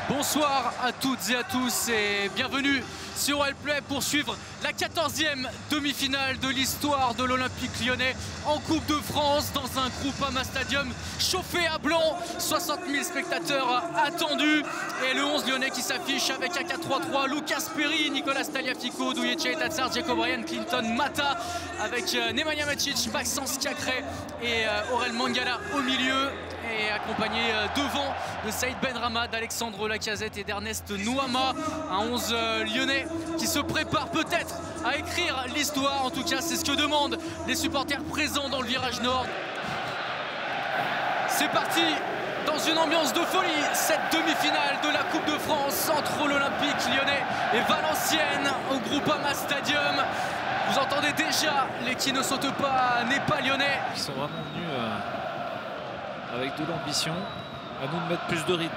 Bonsoir à toutes et à tous et bienvenue sur Wellplay pour suivre la 14e demi-finale de l'histoire de l'Olympique lyonnais en Coupe de France dans un Groupama Stadium chauffé à blanc. 60 000 spectateurs attendus et le 11 lyonnais qui s'affiche avec un 4-3-3, Lucas Perry, Nicolas Tagliafico, Douye Tatsar, Dzeko Bryan, Clinton Mata avec Nemanja Matic, Maxence Cacré et Aurel Mangala au milieu. Et accompagné devant de Saïd Benrahma, d'Alexandre Lacazette et d'Ernest Nouama. Un 11 lyonnais qui se prépare peut-être à écrire l'histoire. En tout cas, c'est ce que demandent les supporters présents dans le virage nord. C'est parti dans une ambiance de folie. Cette demi-finale de la Coupe de France entre l'Olympique lyonnais et Valenciennes au Groupama Stadium. Vous entendez déjà les qui ne sautent pas n'est pas lyonnais. Ils sont vraiment venus avec de l'ambition, à nous de mettre plus de rythme.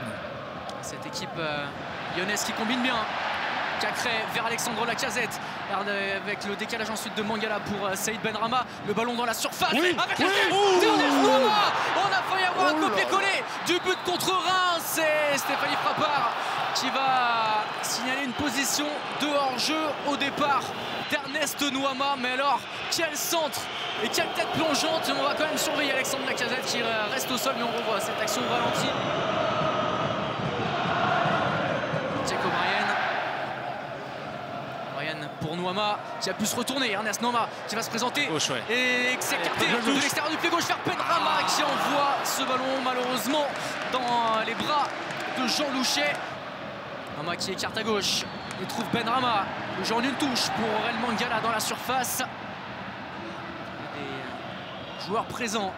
Cette équipe lyonnaise qui combine bien. Cacré vers Alexandre Lacazette avec le décalage ensuite de Mangala pour Saïd Benrahma. Le ballon dans la surface avec Ernest Nouama. On a failli avoir un copier-coller du but contre Reims. C'est Stéphanie Frappard qui va signaler une position de hors-jeu au départ d'Ernest Nouama. Mais alors, quel centre et quelle tête plongeante. On va quand même surveiller Alexandre Lacazette qui reste au sol, mais on revoit cette action au ralenti. Dzeko Bryan pour Nouama qui a pu se retourner. Ernest Nouama qui va se présenter et s'écarter de l'extérieur du pied gauche vers Benrahma qui envoie ce ballon malheureusement dans les bras de Jean Louchet. Nouama qui écarte à gauche et trouve Benrahma. Le jeu en une touche pour Aurel Mangala dans la surface. Joueurs présents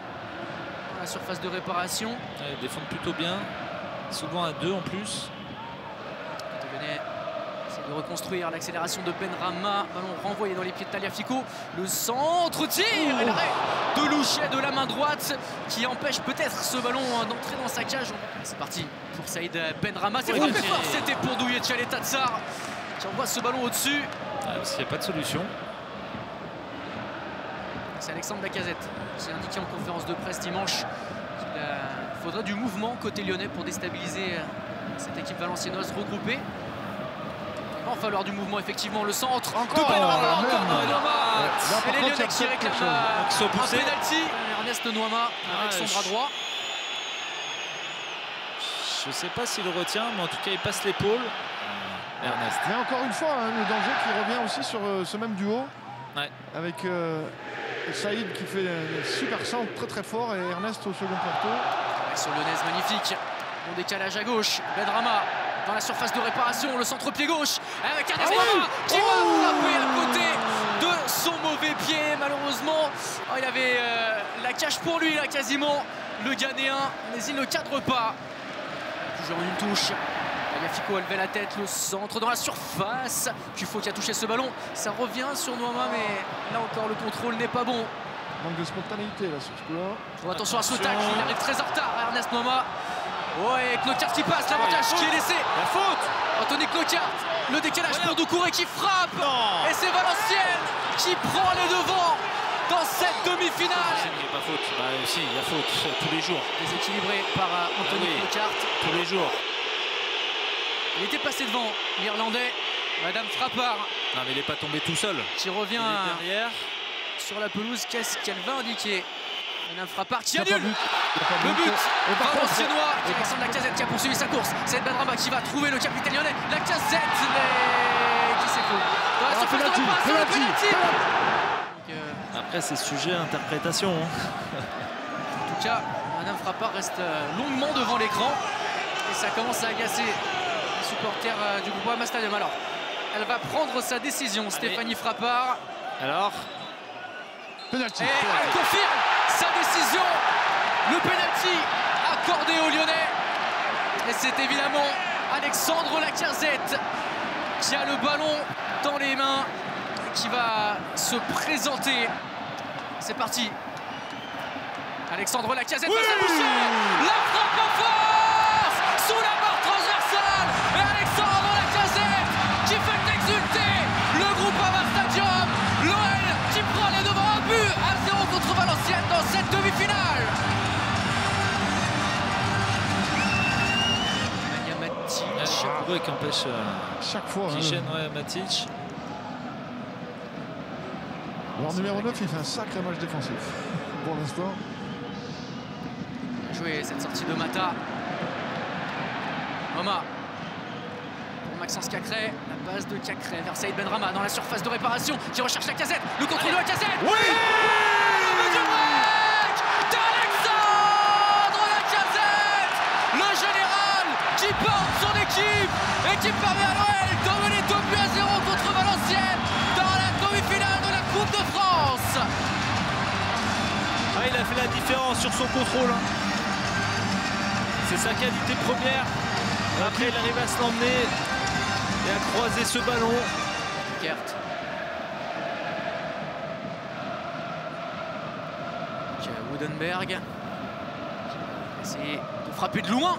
dans la surface de réparation. Ils défendent plutôt bien, souvent à deux en plus. Lyonnais essaie de reconstruire l'accélération de Benrahma. Ballon renvoyé dans les pieds de Tagliafico. Le centre tir et l'arrêt de Louchet de la main droite qui empêche peut-être ce ballon d'entrer dans sa cage. C'est parti pour Saïd Benrahma. C'est frappé fort, c'était pour Douye Tatsar qui envoie ce ballon au-dessus. Parce qu'il n'y a pas de solution. C'est Alexandre Lacazette qui a indiqué en conférence de presse dimanche qu'il faudrait du mouvement côté lyonnais pour déstabiliser cette équipe valenciennoise regroupée. Il va en falloir du mouvement effectivement. Le centre de Benrahma, et les lyonnais qui réclament un pénalty. Ernest Nouama avec son bras droit. Je ne sais pas s'il le retient, mais en tout cas il passe l'épaule. Ernest. Mais encore une fois, le danger qui revient aussi sur ce même duo. Ouais. Avec Saïd qui fait un super centre très fort et Ernest au second poteau. Action lyonnaise magnifique. Bon décalage à gauche. Benrahma dans la surface de réparation. Le centre pied gauche avec Ernest Nouama qui va frapper à côté de son mauvais pied. Malheureusement, il avait la cage pour lui là quasiment. Le Ghanéen, mais il ne cadre pas. Toujours une touche. Tagliafico a levé la tête, le centre dans la surface. Tufo qui a touché ce ballon. Ça revient sur Nouama, mais là encore le contrôle n'est pas bon. Manque de spontanéité là sur ce coup-là. Faut attention à ce tacle, il arrive très en retard. Ernest Nouama. Ouais, Cloquart qui passe, l'avantage qui est laissé. La faute. Anthony Cloquart, le décalage pour Doucouré qui frappe. Et c'est Valenciennes qui prend les devants dans cette demi-finale. Il n'y a pas faute. Bah, si, il y a faute tous les jours. Déséquilibré par Anthony Cloquart. Tous les jours. Il était passé devant l'Irlandais, Madame Frappard. Non mais il n'est pas tombé tout seul. Qui revient derrière sur la pelouse. Qu'est-ce qu'elle va indiquer? Madame Frappard qui annule le but valenciennois. Alexandre Lacazette qui a poursuivi sa course. C'est Benrahma qui va trouver le capitaine lyonnais. Lacazette qui s'effondre dans la surface de repasse. Après c'est sujet à interprétation. En tout cas, Madame Frappard reste longuement devant l'écran. Et ça commence à agacer les supporters du Groupama Stadium. Alors, elle va prendre sa décision, Stéphanie Frappard. Alors penalty. Et elle confirme sa décision. Le penalty accordé aux Lyonnais. Et c'est évidemment Alexandre Lacazette qui a le ballon dans les mains et qui va se présenter. C'est parti. Alexandre Lacazette va s'aboucher. La frappe en force sous la barre transversale. Et Alexandre Lacazette qui fait exulter le Groupama Stadium. L'OL qui prend les devants, un but à 0 contre Valenciennes dans cette demi-finale. Chakouré qui empêche chaque fois. qui gêne Matic. Alors numéro 9, il fait un sacré match défensif pour l'instant. Jouer cette sortie de Mata. Moma. Pour Maxence Cacré. La passe de Cacré vers Saïd Benrahma dans la surface de réparation qui recherche Lacazette. Le contrôle de Lacazette. Oui, Le but du break d'Alexandre Lacazette. Le général qui porte son équipe et qui permet à l'OL de mener 2-0 contre Valenciennes dans la demi-finale de la Coupe de France. Ah, il a fait la différence sur son contrôle. C'est sa qualité première. Après, il arrive à se l'emmener et à croiser ce ballon. Kert. Woodenberg. Qui va essayer de frapper de loin.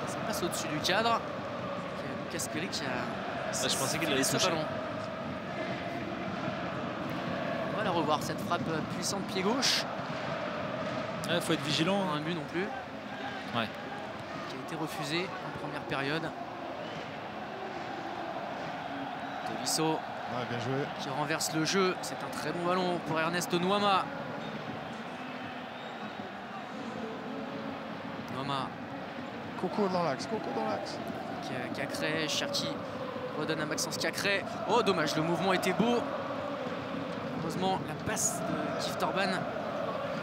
Ça passe au-dessus du cadre. Lucas Kelly qui a. Je pensais qu'il allait ce toucher. ballon. On va la revoir cette frappe puissante pied gauche. Il faut être vigilant. Un but non plus. Ouais. Qui a été refusé en première période. Tolisso Ouais, bien joué. qui renverse le jeu. C'est un très bon ballon pour Ernest Nuama. Nuama Coco dans l'axe, Coco dans l'axe. Cacré, Cherki redonne à Maxence Cacré. Oh dommage, le mouvement était beau. Heureusement la passe de Kif Torban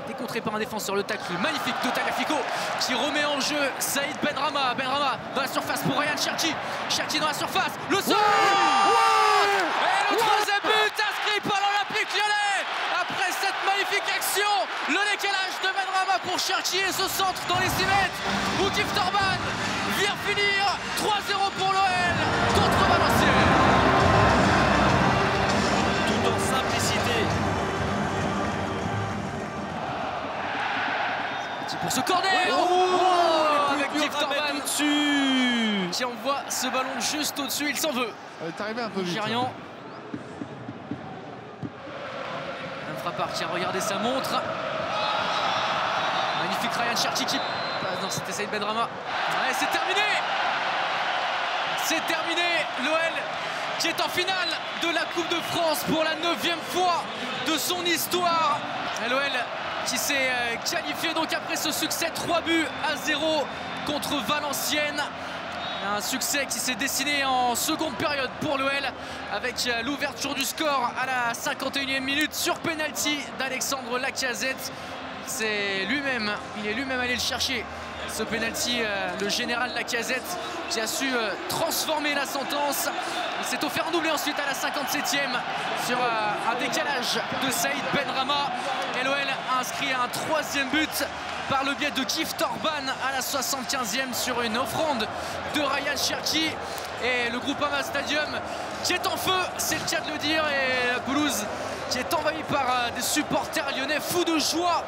décontrée par un défenseur. Le tacle magnifique de Tagliafico qui remet en jeu Saïd Benrahma. Benrahma dans la surface pour Ryan Cherki. Cherki dans la surface. Le sol. Et le troisième but inscrit par l'Olympique Lyonnais. Après cette magnifique action, le décalage de Benrahma pour Cherki et ce centre dans les 6 mètres où Kif Torban vient finir 3-0 pour l'OL contre Valenciennes. Tout en simplicité. Pour ce corner, avec Kif Torban dessus. qui envoie ce ballon juste au-dessus, il s'en veut. Elle est arrivée un peu vite. Gérian. Un frappard qui a regardé sa montre. Magnifique Ryan Cherki qui passe dans cet essai de Benrahma. Ouais, c'est terminé. C'est terminé. L'OL qui est en finale de la Coupe de France pour la 9e fois de son histoire. L'OL qui s'est qualifié donc après ce succès 3-0 contre Valenciennes. Un succès qui s'est dessiné en seconde période pour l'OL avec l'ouverture du score à la 51e minute sur penalty d'Alexandre Lacazette. Il est lui-même allé le chercher, ce penalty, le général Lacazette qui a su transformer la sentence. Il s'est offert un doublé ensuite à la 57e sur un décalage de Saïd Benrahma. Et l'OL a inscrit un 3e but par le biais de Kif Torban à la 75e sur une offrande de Ryan Cherki. Et le Groupama Stadium qui est en feu, c'est le cas de le dire, et la pelouse qui est envahie par des supporters lyonnais fous de joie